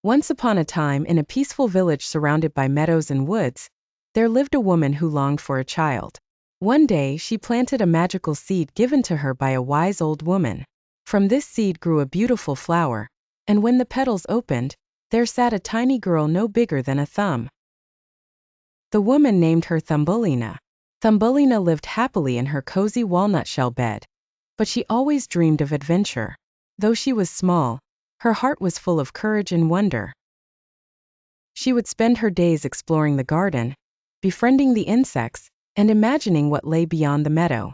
Once upon a time, in a peaceful village surrounded by meadows and woods, there lived a woman who longed for a child. One day, she planted a magical seed given to her by a wise old woman. From this seed grew a beautiful flower, and when the petals opened, there sat a tiny girl no bigger than a thumb. The woman named her Thumbelina. Thumbelina lived happily in her cozy walnut shell bed, but she always dreamed of adventure. Though she was small, her heart was full of courage and wonder. She would spend her days exploring the garden, befriending the insects, and imagining what lay beyond the meadow.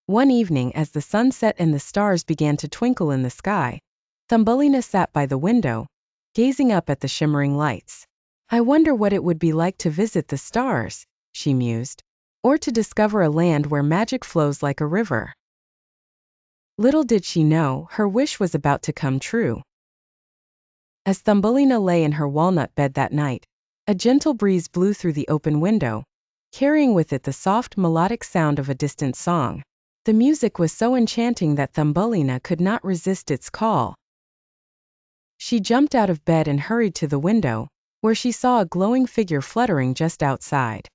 One evening, as the sun set and the stars began to twinkle in the sky, Thumbelina sat by the window, gazing up at the shimmering lights. "I wonder what it would be like to visit the stars," she mused, "or to discover a land where magic flows like a river." Little did she know, her wish was about to come true. As Thumbelina lay in her walnut bed that night, a gentle breeze blew through the open window, carrying with it the soft melodic sound of a distant song. The music was so enchanting that Thumbelina could not resist its call. She jumped out of bed and hurried to the window, where she saw a glowing figure fluttering just outside.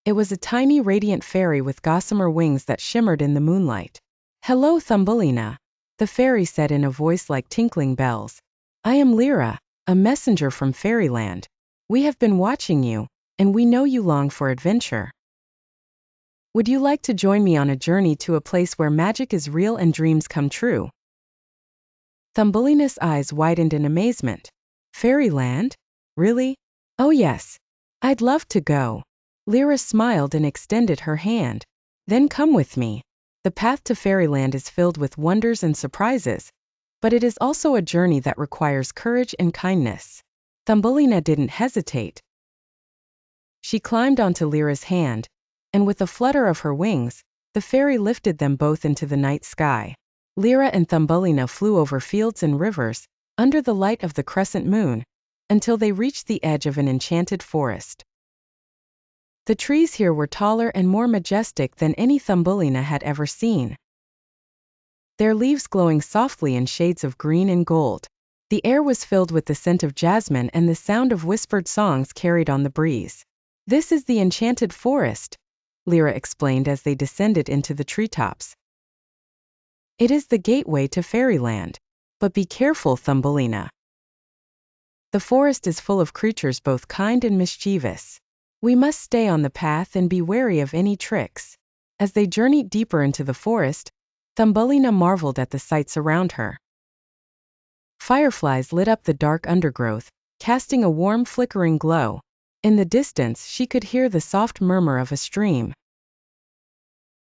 It was a tiny radiant fairy with gossamer wings that shimmered in the moonlight. "Hello, Thumbelina," the fairy said in a voice like tinkling bells. "I am Lira, a messenger from Fairyland. We have been watching you, and we know you long for adventure. Would you like to join me on a journey to a place where magic is real and dreams come true?" Thumbelina's eyes widened in amazement. "Fairyland? Really? Oh yes. I'd love to go." Lira smiled and extended her hand. "Then come with me. The path to Fairyland is filled with wonders and surprises, but it is also a journey that requires courage and kindness." Thumbelina didn't hesitate. She climbed onto Lyra's hand, and with a flutter of her wings, the fairy lifted them both into the night sky. Lira and Thumbelina flew over fields and rivers, under the light of the crescent moon, until they reached the edge of an enchanted forest. The trees here were taller and more majestic than any Thumbelina had ever seen, their leaves glowing softly in shades of green and gold. The air was filled with the scent of jasmine and the sound of whispered songs carried on the breeze. "This is the Enchanted Forest," Lira explained as they descended into the treetops. "It is the gateway to Fairyland. But be careful, Thumbelina. The forest is full of creatures both kind and mischievous. We must stay on the path and be wary of any tricks." As they journeyed deeper into the forest, Thumbelina marveled at the sights around her. Fireflies lit up the dark undergrowth, casting a warm flickering glow. In the distance, she could hear the soft murmur of a stream,